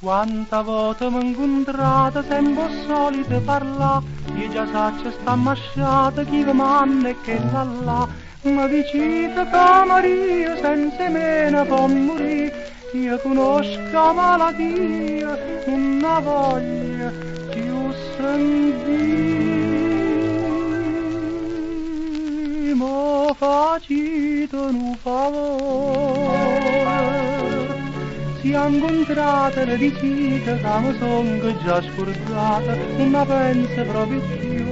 Quanta volta mi incontrate sempre solite parlare, io già saccio sta masciata chi vi manna e che là. Ma dicite che Maria senza me ne può morire, io conosco la malattia, non la voglio più sentire. Mo facite un favore, sia incontrate le dicite che mi son già scordata, non la penso proprio più.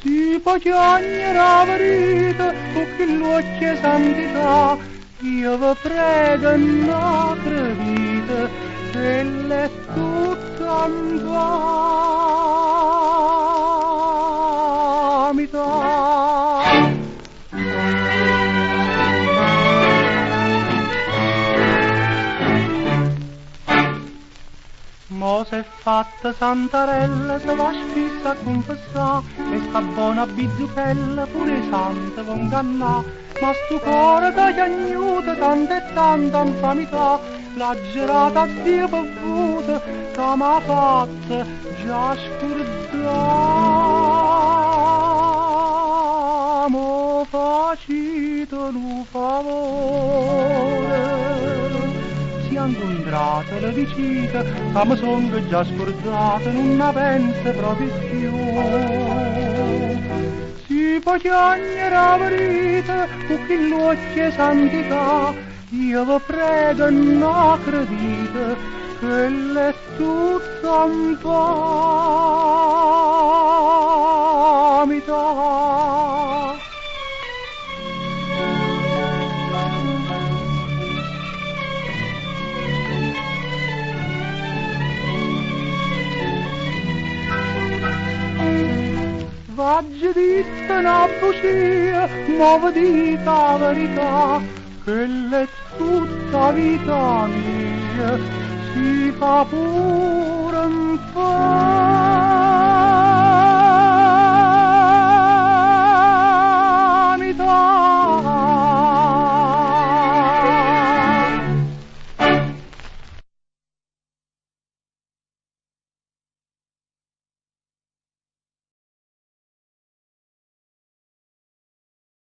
Si può chiagnere la verità, con che l'occhio è santità, io vi prego non credete, che l'è tutta un vanità. Mo s'è fatta santarella, se va spissa a confessà, e sta buona bizzuchella, pure i santi von cannà. Ma stu cuore che chiagnuta, tanta e tanta infamità, l'ha girata a Dio bevuta, che m'ha fatta già scordare. Mo facite un favore, incontrate le dicite, che mi son già scordate, non la penso proprio più. Si può chiagnere la verità, con chi l'occhio è santità, io vi prego non credete, che l'è tutta un vanità. Vaggi dite una bugia, ma vi dite la verità, che l'è tutta vita mia, si fa pure un po'.